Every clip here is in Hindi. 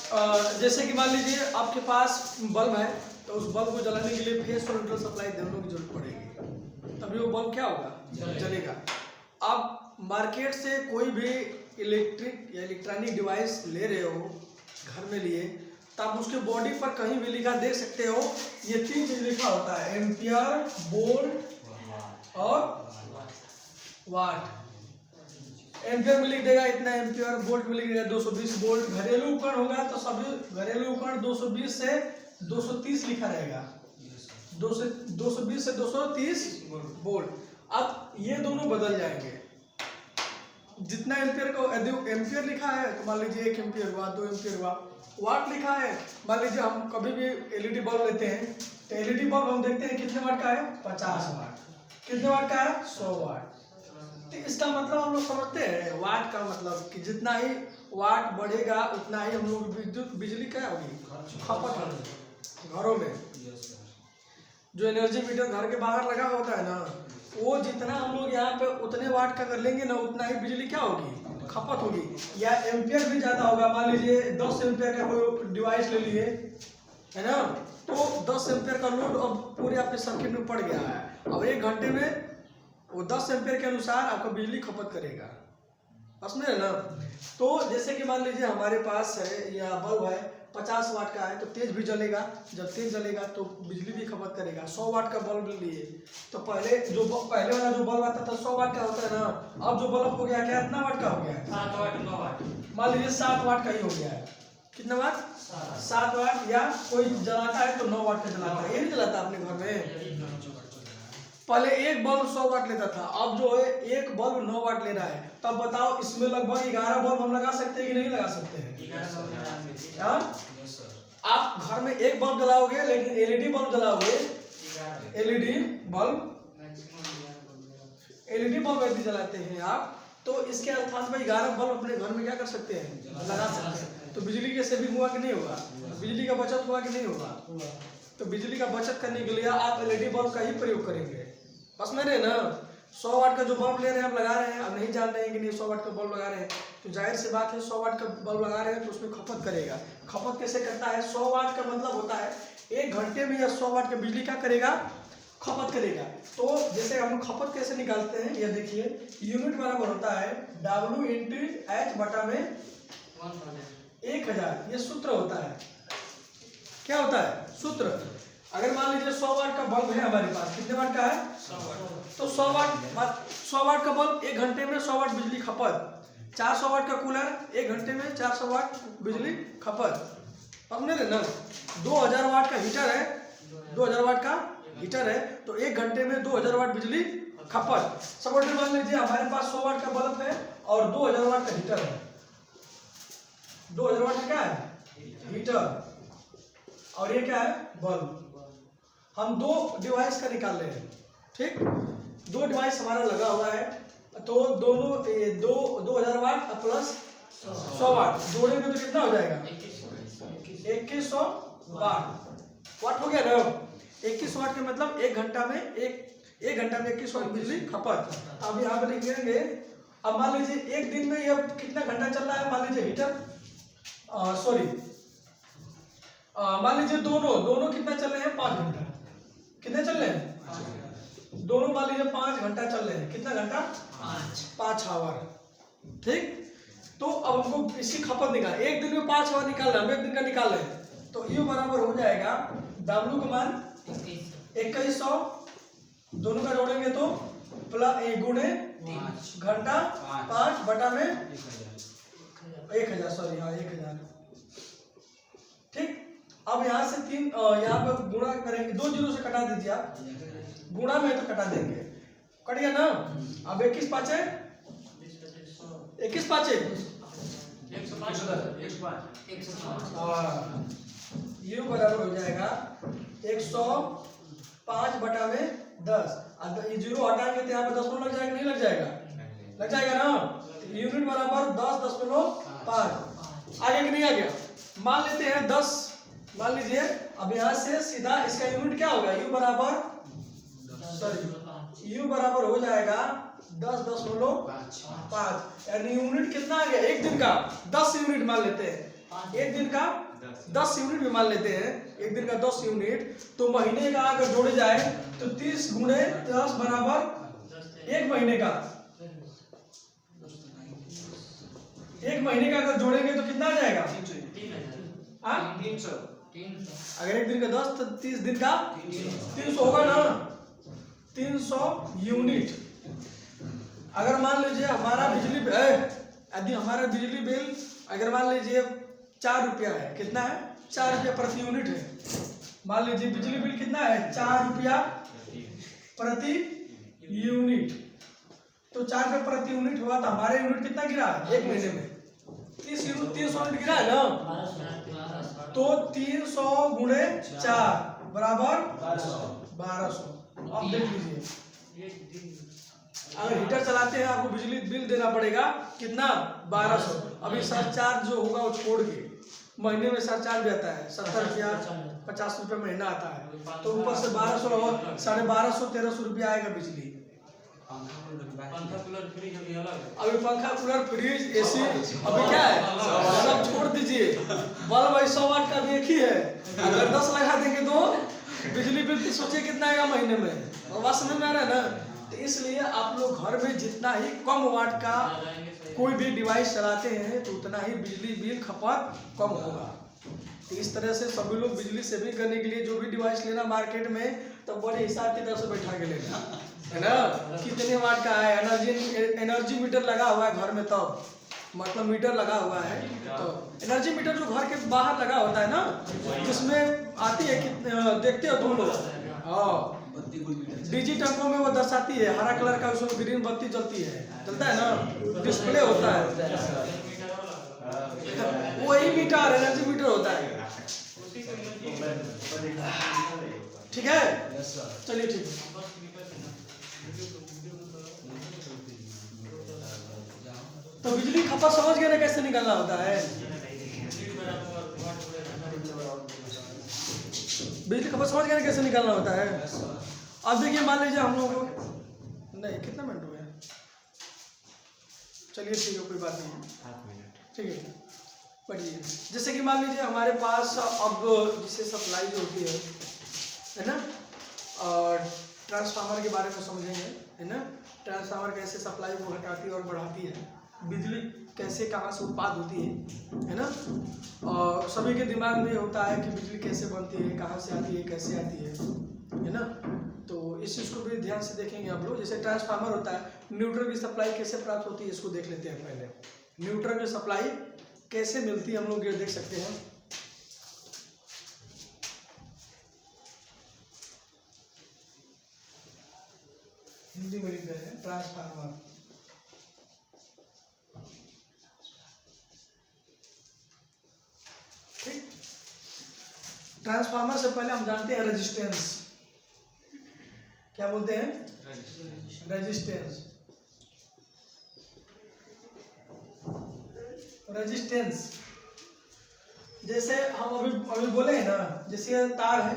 जैसे कि मान लीजिए आपके पास बल्ब है, तो उस बल्ब को जलाने के लिए फेस और न्यूट्रल सप्लाई दोनों की जरूरत पड़ेगी, तभी वो बल्ब क्या होगा, जलेगा। आप मार्केट से कोई भी इलेक्ट्रिक या इलेक्ट्रॉनिक डिवाइस ले रहे हो घर में लिए, तो आप उसके बॉडी पर कहीं भी लिखा देख सकते हो, ये 3 चीज लिखा होता है, एम्पियर, वोल्ट और वाट। एम्पियर में लिख देगा इतना एम्पियर, वोल्ट में लिख देगा 220 वोल्ट। घरेलू उपकरण होगा तो सभी घरेलू उपकरण 220 से 230 लिखा रहेगा, 220 से 230 वोल्ट। अब ये दोनों बदल जाएंगे, जितना एम्पियर को एम्पियर लिखा है तो मान लीजिए 1 एम्पियर हुआ, 2 एम्पियर हुआ। वाट लिखा है, मान लीजिए हम कभी भी एलईडी बल्ब लेते हैं तो एलईडी बल्ब हम देखते हैं कितने वाट का है, 50 वाट। कितने वाट का है, 100 वाट। तो इसका मतलब हम लोग समझते हैं, वाट का मतलब कि जितना ही वाट बढ़ेगा उतना ही हम लोग विद्युत बिजली क्या होगी, खपत होगी घरों में। जो एनर्जी मीटर घर के बाहर लगा होता है ना, वो जितना हम लोग यहाँ पे उतने वाट का कर लेंगे ना, उतना ही बिजली क्या होगी, खपत होगी। या एम्पियर भी ज्यादा होगा, मान लीजिए 10 एम्पियर का कोई डिवाइस ले लिए, है ना, तो 10 एम्पियर का लोड अब पूरे आपके सर्किट में पड़ गया है। अब 1 घंटे में वो 10 एम्पियर के अनुसार आपको बिजली खपत करेगा, समझ रहे ना। तो जैसे कि मान लीजिए हमारे पास है या बल्ब है 50 वाट का है, तो तेज भी जलेगा, जब तेज जलेगा तो बिजली भी खपत करेगा। 100 वाट का बल्ब लिए तो पहले वाला जो बल्ब आता था 100 वाट का होता है ना, अब जो बल्ब हो गया क्या, कितना वाट का हो गया है, 7 वाट 9 वाट, मान लीजिए 7 वाट का ही हो गया है। कितना वाट, 7 वाट। या कोई जलाता है तो 9 वाट का जलाता है, ये नहीं जलाता अपने घर में। पहले एक बल्ब 100 वाट लेता था, अब जो है एक बल्ब 9 वाट ले रहा है। तब बताओ इसमें लगभग 11 बल्ब हम लगा सकते हैं कि नहीं लगा सकते हैं। हाँ, आप घर में एक बल्ब जलाओगे, लेकिन एलईडी बल्ब जलाओगे, एलईडी बल्ब यदि जलाते हैं आप, तो इसके अर्थात में 11 बल्ब अपने घर में क्या कर सकते हैं, लगा सकते हैं। तो बिजली के सेविंग हुआ कि नहीं होगा, बिजली का बचत हुआ कि नहीं होगा। तो बिजली का बचत करने के लिए आप एलईडी बल्ब का ही प्रयोग करेंगे, बस मेरे ना। 100 वाट का जो बल्ब ले रहे हैं, आप लगा रहे हैं, अब नहीं जान रहे हैं कि नहीं 100 वाट का बल्ब लगा रहे हैं, तो जाहिर सी बात है 100 वाट का बल्ब लगा रहे हैं तो उसमें खपत करेगा। खपत कैसे करता है, 100 वाट का मतलब होता है 1 घंटे में या 100 वाट का बिजली क्या करेगा, खपत करेगा। तो जैसे हम खपत कैसे निकालते हैं, ये देखिए, यूनिट बराबर होता है W × H बटा में 1000, ये सूत्र होता है। क्या होता है, सूत्र। अगर मान लीजिए 100 वाट का बल्ब है हमारे पास, कितने वाट का है, 100 वाट। तो 100 वाट का बल्ब 1 घंटे में 100 वाट बिजली खपत। 400 वाट का कूलर 1 घंटे में 400 वाट बिजली खपत। अब मेरे ना 2000 वाट का हीटर है, 2000 वाट का हीटर है, तो 1 घंटे में 2000 वाट बिजली खपत। सपोज मान लीजिए हमारे पास 100 वाट का बल्ब है और 2000 वाट का हीटर है। 2000 वाट का क्या है, हीटर, और ये क्या है, बल्ब। हम 2 डिवाइस का निकाल रहे हैं, ठीक। 2 डिवाइस हमारा लगा हुआ है, तो दोनों 2000 वाट प्लस 100 वाट जोड़ेंगे तो कितना हो जाएगा, 2100 वाट हो गया ना। 21 वाट का मतलब 1 घंटा में 21 वाट बिजली खपत। अब यहाँ पे लिखेंगे, अब मान लीजिए एक दिन में ये कितना घंटा चल रहा है, मान लीजिए हीटर, मान लीजिए दोनों कितना चल रहे हैं, 5 घंटा। कितने चल रहे हैं, दोनों मान लीजिए 5 घंटा चल रहे हैं। कितना घंटा, 5 आवर, ठीक। तो अब हमको इसकी खपत निकाल, एक दिन में 5 आवर निकाल रहे हैं, हम एक दिन का निकाल रहे हैं, तो यू बराबर हो जाएगा W का मान 2100, दोनों का जोड़ेंगे तो प्लस गुणे घंटा 5 बटा में 1000, ठीक। अब यहाँ से 3 यहाँ पर गुणा करेंगे, 2 जीरो से कटा दीजिए आप, गुणा में तो कटा देंगे, कट गया ना। अब 21 पाँचे 105 बराबर हो जाएगा 105 बटा में 10। ये जीरो हटाएंगे तो यहाँ पे 10 लग जाएगा, नहीं लग जाएगा, लग जाएगा ना। यूनिट बराबर 10.5 आगे कि नहीं आ गया। मान लेते हैं 10, मान लीजिए। अब यहाँ से सीधा इसका यूनिट क्या होगा, U बराबर हो जाएगा 10.5, यानी यूनिट कितना आ गया, एक दिन का 10 यूनिट मान लेते हैं। एक दिन का 10 यूनिट भी मान लेते हैं, एक दिन का 10 यूनिट, तो महीने का अगर जोड़े जाए तो 30 गुणे 10 बराबर एक महीने का, एक महीने का अगर जोड़ेंगे तो कितना आ जाएगा? 300। अगर एक दिन का 10 तो 30 दिन का 300 होगा ना, 300 यूनिट। अगर मान लीजिए हमारा बिजली यदि हमारा बिजली बिल अगर मान लीजिए 4 रुपया है, कितना है? 4 रुपया प्रति यूनिट है। मान लीजिए बिजली बिल कितना है? 4 रुपया प्रति यूनिट। तो 4 रुपये प्रति यूनिट हुआ तो हमारे यूनिट कितना गिरा है एक महीने में? 300 यूनिट गिरा है ना। तो 300 गुणे 4 बराबर 1200। अब देख लीजिए, अगर हीटर चलाते हैं आपको बिजली बिल देना पड़ेगा कितना? 1200। अभी सरचार्ज जो होगा वो छोड़ के महीने में सरचार्ज भी आता है 70 रुपया 50 रुपये महीना आता है, तो ऊपर से 1200 और 1250 1300 रुपया आएगा बिजली। अभी पंखा कूलर फ्रिज एसी अभी क्या है सब छोड़ दीजिए, बल्ब भाई 100 वाट का भी एक ही है। अगर 10 लगा देंगे तो बिजली बिल तो सोचिए कितना आएगा महीने में। और बात समझ में आ रहा है ना। तो इसलिए आप लोग घर में जितना ही कम वाट का कोई भी डिवाइस चलाते हैं तो उतना ही बिजली बिल खपत कम होगा। तो इस तरह से सभी लोग बिजली सेविंग करने के लिए जो भी डिवाइस लेना मार्केट में तो बड़े हिसाब की तरफ से बैठा के लेना है ना, कितने वाट का है। एनर्जी मीटर लगा हुआ है घर में, तब मतलब मीटर लगा हुआ है तो एनर्जी मीटर जो घर के बाहर लगा होता है ना, जिसमें आती है कितने देखते हो तुम लोग? हाँ, डिजिटल में वो दर्शाती है, हरा कलर का उसमें ग्रीन बत्ती जलती है, चलता है ना, डिस्प्ले होता है, वही मीटर एनर्जी मीटर होता है। ठीक है, चलिए ठीक है। तो बिजली खपत समझ गए ना कैसे निकालना होता है? बिजली खपत समझ गए ना कैसे निकालना होता है? अब देखिए, मान लीजिए हम लोगों को नहीं, कितना मिनट हुए हैं? चलिए ठीक है, कोई बात नहीं है, ठीक है, बढ़िए। जैसे कि मान लीजिए हमारे पास अब जिसे सप्लाई जो होती है ना, और ट्रांसफार्मर के बारे में समझेंगे, है ना। ट्रांसफार्मर कैसे सप्लाई को घटाती है और बढ़ाती है, बिजली कैसे कहाँ से उत्पाद होती है ना। और सभी के दिमाग में होता है कि बिजली कैसे बनती है, कहाँ से आती है, कैसे आती है ना। तो इस चीज़ को भी ध्यान से देखेंगे आप लोग। जैसे ट्रांसफार्मर होता है, न्यूट्रल की सप्लाई कैसे प्राप्त होती है इसको देख लेते हैं पहले। न्यूट्रल की सप्लाई कैसे मिलती है हम लोग ये देख सकते हैं। हिंदी में लिख रहे हैं ट्रांसफार्मर। ठीक, ट्रांसफार्मर से पहले हम जानते हैं रेजिस्टेंस। क्या बोलते हैं? रेजिस्टेंस। रेजिस्टेंस जैसे हम अभी बोले हैं ना, जैसे ये तार है,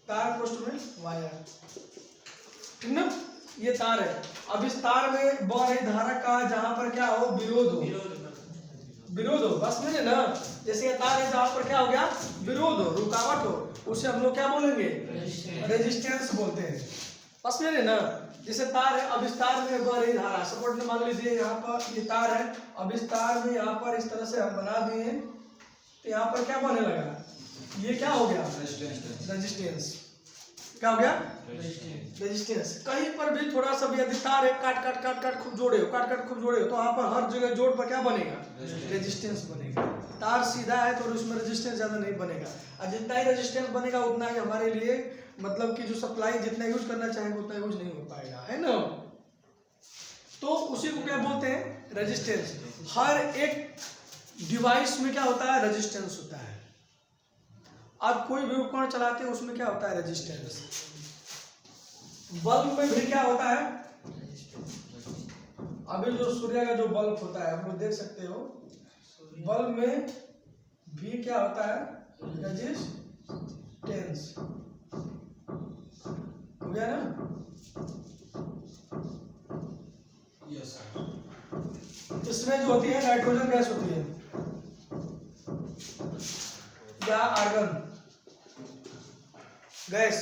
तार पोस्ट में वायर, ठीक ना, ये तार है। अब इस तार में बह रही धारा का जहां पर क्या हो, विरोध हो, बस में ना। जैसे ये तार है जहां पर क्या हो गया, विरोध हो, रुकावट हो, उसे हम लोग क्या बोलेंगे? रेजिस्टेंस बोलते हैं। बस में ना, जैसे तार है, अब इस तार में बह रही धारा, सपोर्ट में मान लीजिए यहाँ पर ये तार है, अब इस तार में यहाँ पर इस तरह से हम बना दिए तो यहाँ पर क्या बने लगा, ये क्या हो गया? रेजिस्टेंस। क्या हो गया? रेजिस्टेंस। कहीं पर भी थोड़ा सा भी यदि तार है, काट खूब जोड़े हो, तो वहाँ पर हर जगह जोड़ पर क्या बनेगा? रेजिस्टेंस बनेगा। तार सीधा है तो उसमें रेजिस्टेंस ज़्यादा नहीं बनेगा, और जितना ही रेजिस्टेंस बनेगा उतना ही हमारे लिए मतलब कि जो सप्लाई जितना यूज करना चाहेंगे उतना यूज नहीं हो पाएगा, है ना। तो उसी को क्या बोलते हैं? रेजिस्टेंस। हर एक डिवाइस में क्या होता है? रेजिस्टेंस होता है। आप कोई भी उपकरण चलाते हैं उसमें क्या होता है? रेजिस्टेंस। बल्ब में भी क्या होता है? अभी जो सूर्य का जो बल्ब होता है आप लोग देख सकते हो, बल्ब में भी क्या होता है? रेजिस्टेंस। हो गया ना? यस। इसमें जो होती है नाइट्रोजन गैस होती है, या आर्गन गैस,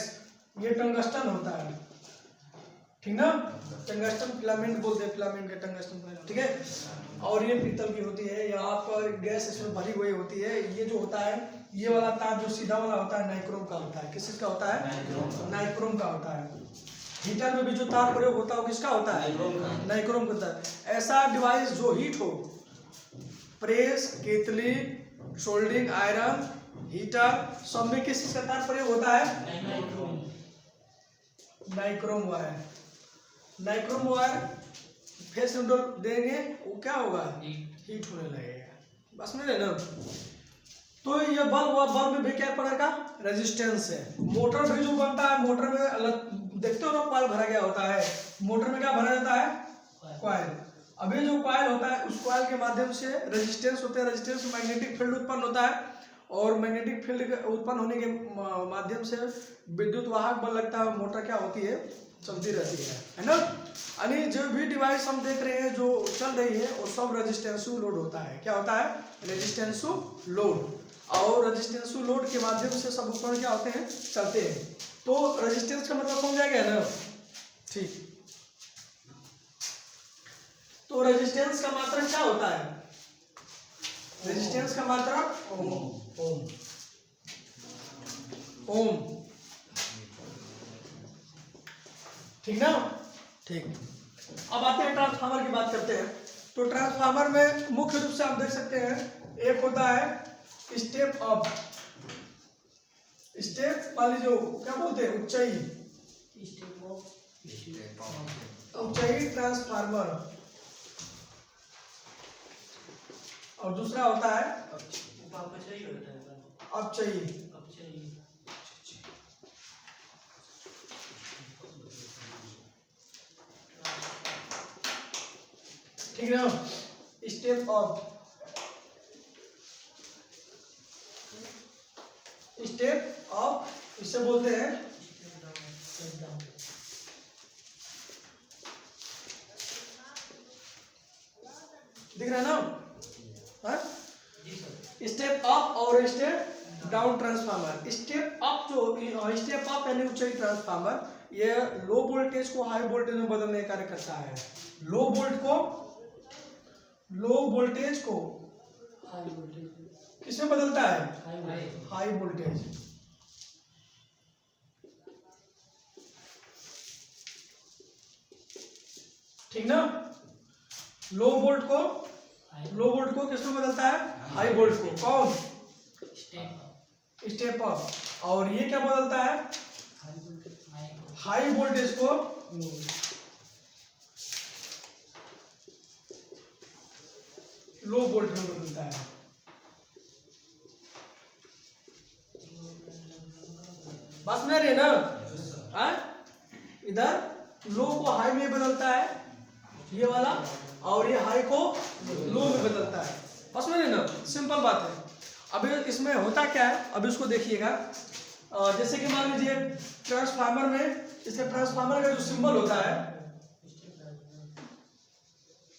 ये टंगस्टन होता है, ठीक ना। टंगस्टन फिलामेंट बोलते हैं, फिलामेंट का टंगस्टन फिलामेंट, ठीक है। और ये पीतल की होती है, यहाँ पर गैस इसमें भरी हुई होती है। ये जो होता है, ये वाला तार जो सीधा वाला होता है नाइक्रोम का होता है। किस का होता है? नाइक्रोम का होता है। हीटर में भी जो तार प्रयोग होता है वो किसका होता है? नाइक्रोम का होता है। ऐसा डिवाइस जो हीट हो, प्रेस, केतली, सोल्डिंग आयरन, हीटर, सब में किस का तार प्रयोग होता है? Nichrome wire. Nichrome wire face window देंगे, वो क्या होगा? हीट होने लगेगा। बस में ना। तो ये बल्ब में भी क्या प्रकार का रेजिस्टेंस है। मोटर भी जो बनता है, मोटर में अलग देखते हो ना, कॉइल भरा गया होता है। मोटर में क्या भरा जाता है? कॉइल। अभी जो कॉइल होता है, उस कॉइल के माध्यम से रेजिस्टेंस होता है। रेजिस्टेंस में मैग्नेटिक फील्ड उत्पन्न होता है, और मैग्नेटिक फील्ड उत्पन्न होने के माध्यम से विद्युत वाहक बल लगता है। मोटर क्या होती है? चलती रहती है ना। यानी जो भी डिवाइस हम देख रहे हैं जो चल रही है, वो सब रेजिस्टेंसिव लोड होता है। क्या होता है? रेजिस्टेंसिव लोड। और रेजिस्टेंसिव लोड के माध्यम से सब उपकरण क्या होते हैं? चलते हैं। तो रेजिस्टेंस का मतलब समझ आ गया ना? ठीक। तो रेजिस्टेंस का मात्रक क्या होता है? रेजिस्टेंस का मात्रक ओम। ओम, ठीक ना। ठीक। अब आते हैं ट्रांसफार्मर की बात करते हैं। तो ट्रांसफार्मर में मुख्य रूप से आप देख सकते हैं, एक होता है स्टेप अप, स्टेप वाली जो क्या बोलते हैं, ऊंचाई, ऊंचाई ट्रांसफार्मर। और दूसरा होता है अपचयी। ठीक है ना। स्टेप अप, स्टेप अप इसे बोलते हैं। दिख रहा है ना? स्टेप अप और step down transformer. Step up जो स्टेप अप यानी ऊंचाई ट्रांसफार्मर, ये लो वोल्टेज को हाई वोल्टेज में बदलने का कार्य करता है। लो वोल्टेज को किसमें बदलता है? High voltage. ठीक ना। लो वोल्ट को किसमें बदलता है? हाई वोल्ट को। कौन? Step up. और ये क्या बदलता है? हाई वोल्टेज को लो वोल्ट में बदलता है। बात में रही ना? इधर लो को हाई में बदलता है ये वाला, और ये हाई को लो में बदलता है। बस में ना, सिंपल बात है। अभी इसमें होता क्या है, अभी इसको देखिएगा। जैसे कि मान लीजिए ट्रांसफार्मर में, इसके ट्रांसफार्मर का जो सिंबल होता है,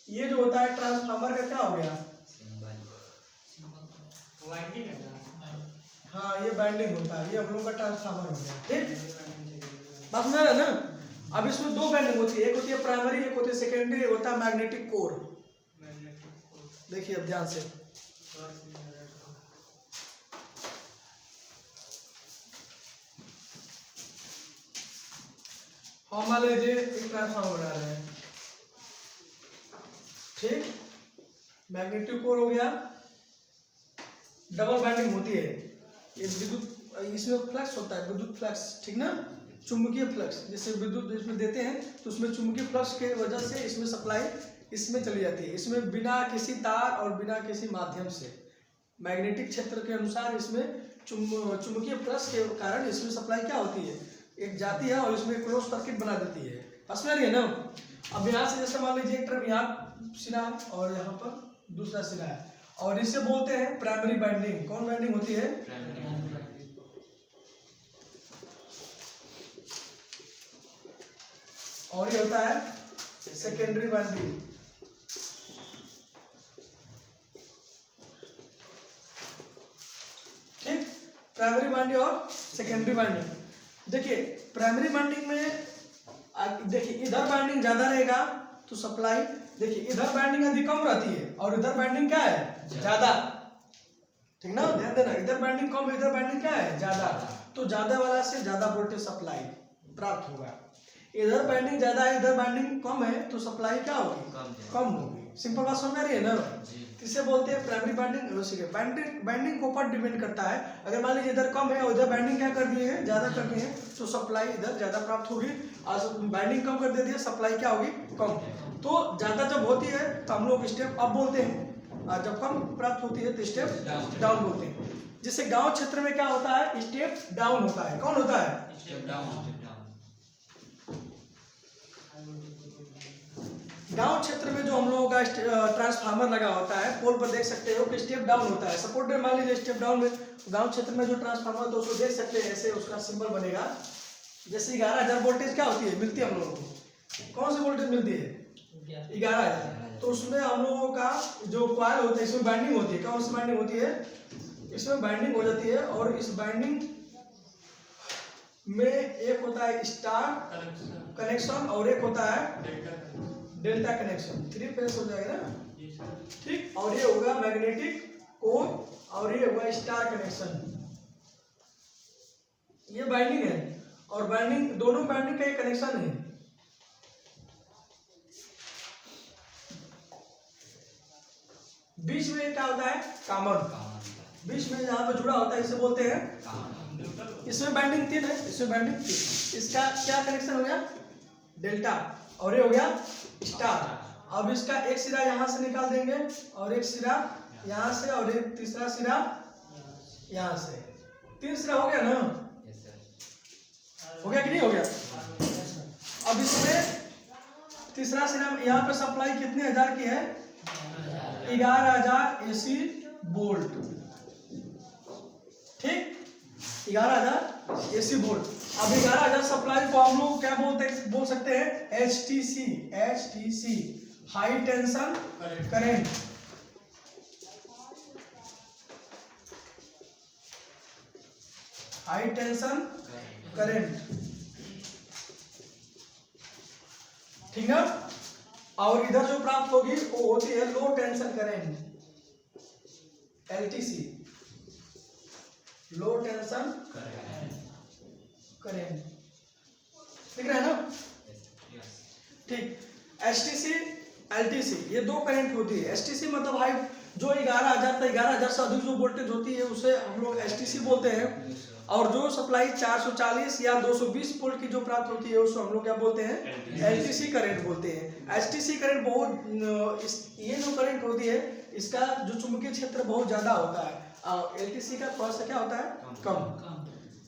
ये जो होता है ट्रांसफार्मर का क्या हो गया? हाँ, ये बाइंडिंग होता है। ये हम लोग का ट्रांसफार्मर हो गया। ठीक, बस में है ना। अब इसमें दो बाइंडिंग होती है, एक होती है प्राइमरी, एक होती है सेकेंडरी, एक होता है मैग्नेटिक कोर। देखिए अब ध्यान से, हम मान लीजिए एक ट्रांसफार्मर बना रहे हैं। ठीक, मैग्नेटिक कोर हो गया, डबल बाइंडिंग होती है। ये विद्युत, इसमें फ्लक्स होता है, विद्युत फ्लक्स, ठीक ना, चुंबकीय फ्लक्स। जैसे विद्युत इसमें देते हैं तो उसमें चुंबकीय फ्लक्स के वजह से इसमें सप्लाई इसमें चली जाती है। इसमें बिना किसी तार और बिना किसी माध्यम से मैग्नेटिक क्षेत्र के अनुसार इसमें चुंबकीय फ्लक्स के कारण इसमें सप्लाई क्या होती है, एक जाती है और इसमें क्लोज सर्किट बना देती है। समझ रही है ना। अब यहाँ से जैसे मान लीजिए एक तरफ यहाँ सिरा है और यहाँ पर दूसरा सिरा है, और इसे बोलते हैं प्राइमरी बाइंडिंग। कौन बाइंडिंग होती है? और ये होता है सेकेंडरी बाइंडिंग। ठीक, प्राइमरी वाइंडिंग और सेकेंडरी वाइंडिंग। देखिए प्राइमरी वाइंडिंग में देखिए इधर वाइंडिंग ज्यादा रहेगा तो सप्लाई, देखिए इधर वाइंडिंग यदि कम रहती है और इधर वाइंडिंग क्या है ज्यादा, ठीक ना, ध्यान देना, इधर वाइंडिंग कम इधर वाइंडिंग क्या है ज्यादा, तो ज्यादा वाला से ज्यादा वोल्टेज सप्लाई प्राप्त होगा। इधर वाइंडिंग ज्यादा है इधर वाइंडिंग कम है तो सप्लाई क्या होगी कम होगी। सिंपल बात समझ आ रही है ना। किसे बोलते हैं प्राइमरी वाइंडिंग। वाइंडिंग के ऊपर डिपेंड करता है, अगर मान लीजिए इधर कम है और इधर वाइंडिंग क्या कर दिए हैं ज्यादा कर दिए हैं तो सप्लाई इधर ज्यादा प्राप्त होगी, और वाइंडिंग कम कर देती है सप्लाई क्या होगी कम। तो ज्यादा जब होती है तो हम लोग स्टेप अप बोलते हैं, और जब कम प्राप्त होती है तो स्टेप डाउन बोलते हैं। जिससे गांव क्षेत्र में क्या होता है स्टेप डाउन होता है। कौन होता है स्टेप डाउन। गांव क्षेत्र में जो हम लोगों का ट्रांसफार्मर लगा होता है पोल पर देख सकते हो कि स्टेप डाउन होता है। सपोर्ट मान लीजिए स्टेप डाउन में गांव क्षेत्र में जो ट्रांसफार्मर दोस्तों देख सकते हैं ऐसे उसका सिंबल बनेगा। जैसे 11,000 वोल्टेज क्या होती है मिलती है हम लोगों को, कौन सी वोल्टेज मिलती है 11,000। तो उसमें हम लोगों का जो कॉइल होता है इसमें बाइंडिंग होती है। कौन सी बाइंडिंग होती है, इसमें बाइंडिंग हो जाती है और इस बाइंडिंग में एक होता है स्टार कनेक्शन और एक होता है डेल्टा कनेक्शन, 3 फेज हो जाएगा ना, ठीक। और ये होगा मैग्नेटिक कोर और ये होगा स्टार कनेक्शन। ये बाइंडिंग है और बाइंडिंग दोनों बाइंडिंग का एक कनेक्शन है। बीच में क्या होता है कॉमन, बीच में जहां पे जुड़ा होता है इसे बोलते हैं। इसमें बाइंडिंग 3 है, इसमें बाइंडिंग 3, इसका क्या कनेक्शन हो गया डेल्टा और ये हो गया स्टार। अब इसका एक सिरा यहाँ से निकाल देंगे और एक सिरा यहाँ से और एक तीसरा सिरा यहाँ से, 3 सिरा हो गया ना, हो गया कि नहीं हो गया। अब इसमें तीसरा सिरा यहाँ पे सप्लाई कितने हजार की है 11,000 AC वोल्ट, ठीक 11,000 AC वोल्ट। अब 11,000 सप्लाई को हम लोग क्या बोल सकते हैं HTC high tension current. High tension current, ठीक ना। और इधर जो प्राप्त होगी वो होती है लो टेंशन करेंट LTC, लो टेंशन करेंट, ठीक है ना, ठीक। HTC LTC ये 2 करंट होती है। HTC मतलब हाई जो 11,000 तक 11,000 से अधिक जो वोल्टेज होती है उसे हम लोग HTC बोलते हैं, और जो सप्लाई 440 या 220 वोल्ट की जो प्राप्त होती है उसको हम लोग क्या बोलते हैं LTC करंट बोलते हैं। HTC करंट बहुत ये जो करंट होती है इसका जो चुंबकीय क्षेत्र बहुत ज्यादा होता है, LTC का थोड़ा सा क्या होता है कम।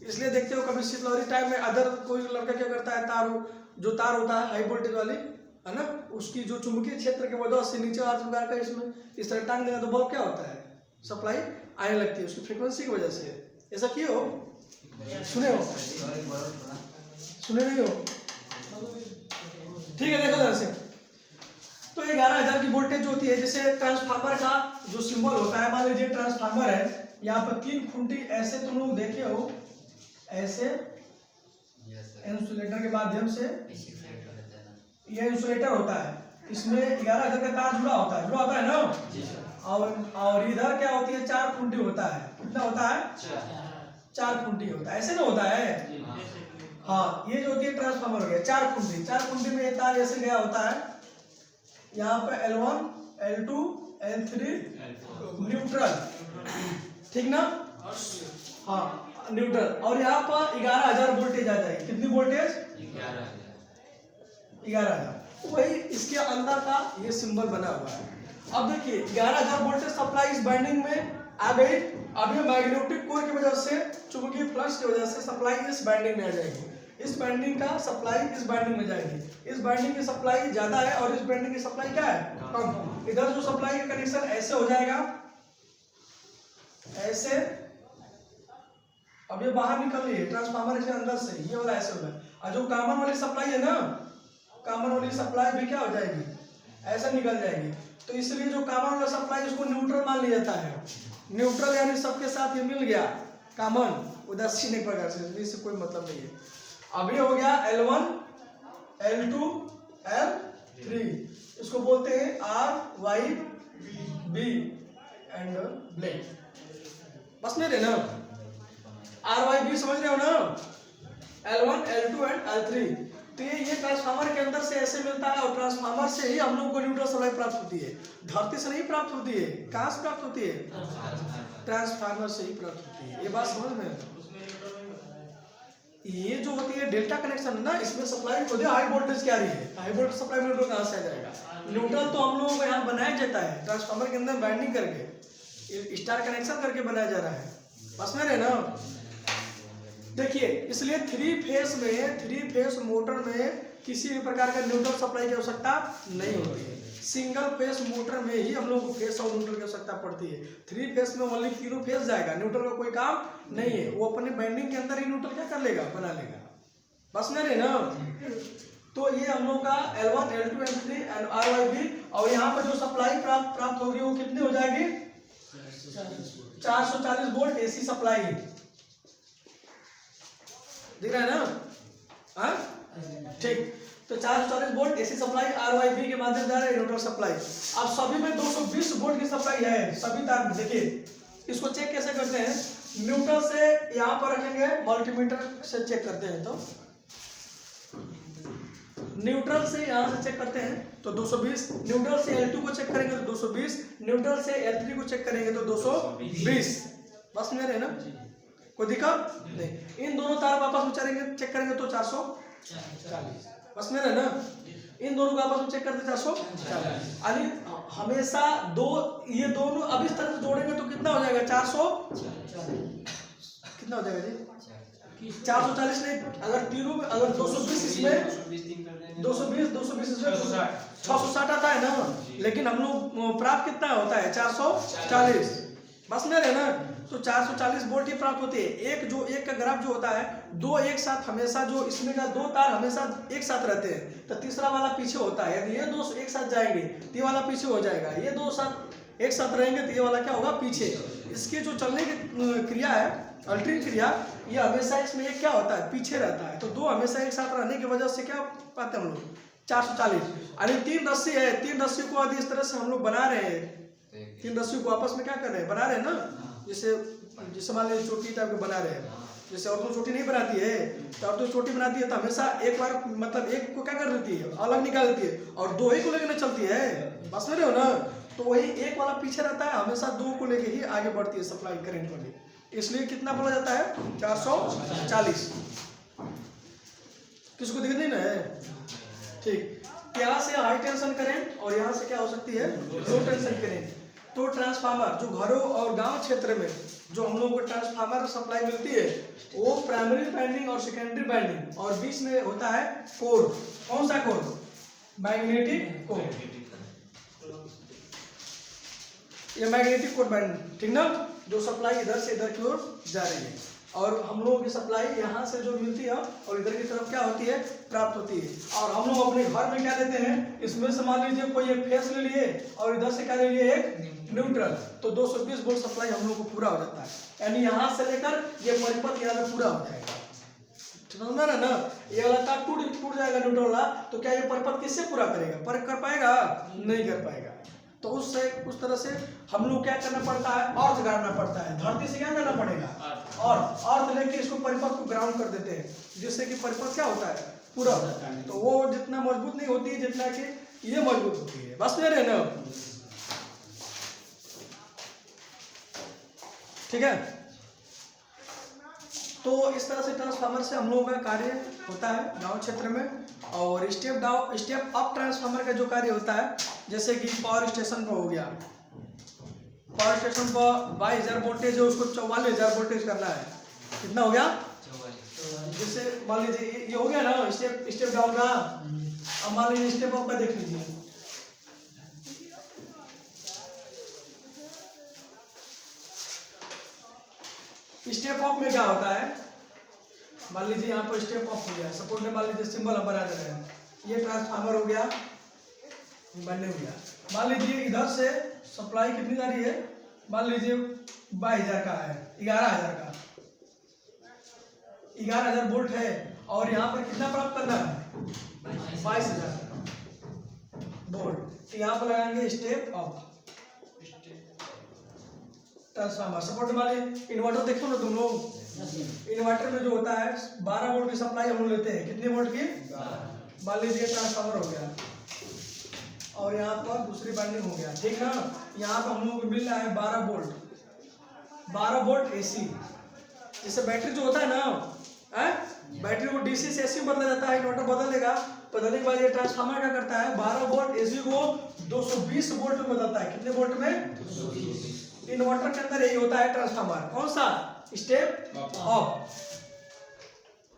इसलिए देखते हो कभी शीतलहरी टाइम में अदर कोई लड़का क्या करता है तार होता है हाई वोल्टेज वाली है ना, उसकी जो चुंबकीय क्षेत्र की वजह से नीचे अर्थ प्रकार का इसमें इस तरह टांग देगा तो बल्ब क्या होता है सप्लाई आने लगती है उसकी फ्रीक्वेंसी की वजह से। ऐसा क्यों हो, सुने नहीं हो, ठीक है। देखो जरा से तो 11,000 की वोल्टेज होती है। जैसे ट्रांसफार्मर का जो सिंबल होता है, मान लीजिए ट्रांसफार्मर है, यहाँ पर 3 खूंटी ऐसे तुम लोग देखे हो, ऐसे इंसुलेटर के माध्यम से ये इंसुलेटर होता है, इसमें 11,000 का तार जुड़ा होता है ना। और इधर क्या होती है 4 खूंटी होता है, कितना होता है 4 खूंटी होता है, ऐसे ना होता है। हाँ ये जो होती है ट्रांसफार्मर हो गया 4 खूंटी में ये तार ऐसे गया होता है, यहाँ पे L1 L2 L3 न्यूट्रल, ठीक ना, हाँ न्यूट्रल। और यहाँ पर 11,000 वोल्टेज आ जाएगी, कितनी वोल्टेज 11,000, वही इसके अंदर का ये सिंबल बना हुआ है। अब देखिए 11,000 वोल्टेज सप्लाई इस बाइंडिंग में आ गई। अब ये मैग्नेटिक कोर की वजह से चुंबकीय फ्लक्स की वजह से सप्लाई इस बाइंडिंग में आ जाएगी, इस बाइंडिंग का सप्लाई इस बाइंडिंग में जाएगी। इस बाइंडिंग की सप्लाई ज्यादा है और इस बाइंडिंग की सप्लाई क्या है कम। इधर जो सप्लाई का कनेक्शन ऐसे हो जाएगा, ऐसे। अब ये बाहर निकल रही है ट्रांसफार्मर के अंदर से, ये वाला ऐसे होगा। और जो कॉमन वाली सप्लाई है ना, कॉमन वाली सप्लाई भी क्या हो जाएगी ऐसा निकल जाएगी। तो इसलिए जो कॉमन वाला सप्लाई उसको न्यूट्रल मान लिया जाता है। न्यूट्रल यानी सबके साथ ये मिल गया, कॉमन उदासी नहीं प्रकार से, इससे कोई मतलब नहीं है। अब ये हो गया L1 L2 L3, इसको बोलते हैं RYB एंड ब्लैक। बस में रहे ना, RYB समझ रहे हो ना, L1 L2 एंड L3। तो ये ट्रांसफार्मर के अंदर से ऐसे मिलता है, और ट्रांसफार्मर से ही हम लोग को न्यूट्रल सप्लाई प्राप्त होती है। धरती से नहीं प्राप्त होती है, कहाँ से प्राप्त होती है? ट्रांसफार्मर से ही प्राप्त होती है। ये बात समझ में? ये जो होती है डेल्टा कनेक्शन है ना, इसमें सप्लाई खुद हाई वोल्टेज की आ रही है। हाई वोल्टेज सप्लाई में न्यूट्रल कहाँ से आ जाएगा? न्यूट्रल तो हम लोगों को यहाँ बनाया जाता है ट्रांसफार्मर के अंदर बाइंडिंग करके, स्टार कनेक्शन करके बनाया जा रहा है। बस में रहे ना। देखिए, इसलिए थ्री फेस मोटर में किसी भी प्रकार का न्यूट्रल सप्लाई की आवश्यकता नहीं होती है। सिंगल फेस मोटर में ही हम लोग को फेस और न्यूट्रल की आवश्यकता पड़ती है। थ्री फेस में ओनली तीनों फेस जाएगा, न्यूट्रल का कोई काम नहीं है। वो अपने बाइंडिंग के अंदर ही न्यूट्रल क्या कर लेगा, बना लेगा। बस में रहे ना। तो ये हम लोग का L1 L2 L3 and RYB, और यहाँ पर जो सप्लाई प्राप्त होगी वो कितनी हो जाएगी? 440 वोल्ट AC सप्लाई। दिख रहा है ना? हाँ ठीक। तो 440 वोल्ट AC सप्लाई RYB के माध्यम से न्यूट्रल सप्लाई। अब सभी में 220 वोल्ट की सप्लाई है, सभी तार में। देखिए, इसको चेक कैसे करते हैं? न्यूट्रल से यहाँ पर रखेंगे, मल्टीमीटर से चेक करते हैं। तो न्यूट्रल से यहाँ से चेक करते हैं तो 220, न्यूट्रल से L2 को चेक करेंगे तो 220, न्यूट्रल से L3 को चेक करेंगे तो 220। बस में रहे ना, कोई दिक्कत नहीं। इन दोनों तार को आपस में चेक करेंगे तो 440। बस में रहे ना। इन दोनों को आपस में चेक करते 440। यानी हमेशा ये दोनों अब इस तरह से जोड़ेंगे तो कितना हो जाएगा? 440। कितना हो जाएगा जी? 440 नहीं, अगर तीनों में, अगर 220 इसमें, 220 इसमें 660 आता है ना, लेकिन हम लोग प्राप्त कितना होता है? 440। बस में रहे ना। तो 440 वोल्ट ही प्राप्त होती है। एक का ग्राफ जो होता है, दो एक साथ हमेशा, जो इसमें का दो तार हमेशा एक साथ रहते हैं, तो तीसरा वाला पीछे होता है। यदि ये दो एक साथ जाएंगे तो ये वाला पीछे हो जाएगा, ये दो साथ एक साथ रहेंगे तो ये वाला क्या होगा? पीछे। इसके जो चलने की क्रिया है, अल्टरिंग क्रिया, ये हमेशा इसमें एक क्या होता है? पीछे रहता है। तो दो हमेशा एक साथ रहने की वजह से क्या पाते हैं हम लोग? 440। यानी 3 रस्सी है, 3 रस्सी को यदि इस तरह से हम लोग बना रहे हैं, 3 रस्सी को आपस में क्या कर रहे हैं? बना रहे हैं ना। जैसे मान लीजिए चोटी टाइप के बना रहे हैं। जैसे औरतों चोटी नहीं बनाती है, तो औरतों चोटी बनाती है तो हमेशा एक बार, मतलब एक को क्या कर देती है? अलग निकाल देती है, और दो ही को लेकर चलती है। बस में रहे हो ना। तो वही एक वाला पीछे रहता है, हमेशा दो को लेके ही आगे बढ़ती है सप्लाई करंट वाली। इसलिए कितना बोला जाता है? 440। किसको दिक्कत नहीं ना है? ठीक। यहाँ से हाई टेंशन करंट और यहाँ से क्या हो सकती है? लो टेंशन करंट। तो ट्रांसफार्मर जो घरों और गांव क्षेत्र में जो हम लोगों को ट्रांसफार्मर सप्लाई मिलती है, वो प्राइमरी बाइंडिंग और सेकेंडरी बाइंडिंग, और बीच में होता है कोर। कौन सा कोर? Magnetic core. ये मैग्नेटिक कोर बाइंडिंग, ठीक ना, जो सप्लाई इधर से इधर की ओर जा रही है। और हम लोगों की सप्लाई यहाँ से जो मिलती है और इधर की तरफ क्या होती है? प्राप्त होती है। और हम लोग अपने घर में क्या लेते हैं? इसमें से मान लीजिए कोई एक फेस ले लिए और इधर से क्या ले लिए? एक न्यूट्रल। तो 220 वोल्ट सप्लाई हम लोग को पूरा हो जाता है। यानी यहाँ से लेकर ये परिपथ यहाँ पे पूरा हो जाएगा। समझना ना। ये वाला तार टूट जाएगा न्यूट्रल वाला, तो क्या ये परिपथ किससे पूरा करेगा? पर कर पाएगा? नहीं कर पाएगा। तो उस तरह से हम लोग क्या करना पड़ता है? अर्थ गाड़ना पड़ता है। धरती से क्या करना पड़ेगा? अर्थ लेके इसको परिपथ को ग्राउंड कर देते हैं, जिससे कि परिपथ क्या होता है? पूरा होता है। तो वो जितना मजबूत नहीं होती है जितना कि ये मजबूत होती है। बस में रहे ना। ठीक है। तो इस तरह से ट्रांसफार्मर से हम लोगों का कार्य होता है गांव क्षेत्र में। और स्टेप अप ट्रांसफार्मर का जो कार्य होता है, जैसे कि पावर स्टेशन पर हो गया, पावर स्टेशन पर 22,000 वोल्टेज है, उसको 44,000 वोल्टेज करना है। कितना हो गया? जैसे मान लीजिए ये हो गया ना स्टेप डाउन का। अब मान लीजिए स्टेप अप का देख लीजिए। स्टेप अप में क्या होता है? मान लीजिए यहाँ पर स्टेप अप हो गया, सपोज में मान लीजिए सिंबल हम बना दे रहे हैं, ये ट्रांसफार्मर हो गया, बनने हो गया। मान लीजिए इधर से सप्लाई कितनी जा रही है? मान लीजिए 22,000 का है, 11,000 का, 11,000 वोल्ट है और यहाँ पर कितना प्राप्त करना है 22,000 वोल्ट, तो यहाँ पर लगाएंगे स्टेप अप ट्रांसफार्मर। सपोर्ट वाले इन्वर्टर देखो ना तुम लोग, इन्वर्टर में जो होता है 12 वोल्ट की सप्लाई हम लोग लेते हैं, कितने वोल्ट की, मान लीजिए ट्रांसफार्मर हो गया और यहाँ पर दूसरी वाइंडिंग हो गया, ठीक ना। यहाँ पर हम लोग को मिल रहा है 12 वोल्ट एसी। जैसे बैटरी जो होता है ना, बैटरी को डीसी से एसी बदला जाता है, इन्वर्टर बदलेगा, बदलने के बाद ये ट्रांसफार्मर क्या करता है 12 वोल्ट एसी को 220 वोल्ट में बदलता है। कितने वोल्ट में, इन्वर्टर के अंदर यही होता है ट्रांसफार्मर। कौन सा, स्टेप अप,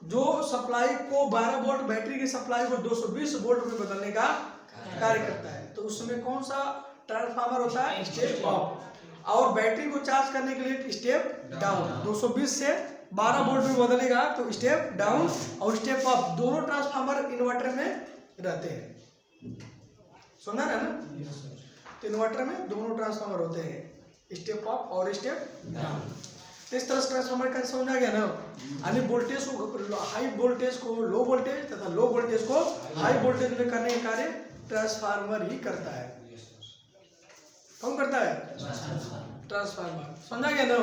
जो सप्लाई को 12 वोल्ट बैटरी की सप्लाई को 220 वोल्ट में बदलने का कार्य करता है। तो उसमें कौन सा ट्रांसफार्मर होता है, स्टेप अप। और बैटरी को चार्ज करने के लिए स्टेप डाउन, 220 से 12 वोल्ट में बदलेगा तो स्टेप डाउन और स्टेप अप, दोनों ट्रांसफार्मर इन्वर्टर में रहते हैं। सुना है ना, तो इन्वर्टर में दोनों ट्रांसफार्मर होते हैं, स्टेप अप और स्टेप डाउन। तो इस तरह से ट्रांसफार्मर का समझ आ गया ना, यानी वोल्टेज को, हाई वोल्टेज को लो वोल्टेज तथा लो वोल्टेज को हाई वोल्टेज में करने का कार्य ट्रांसफार्मर ही करता है। कौन करता है, ट्रांसफार्मर। समझा गया ना।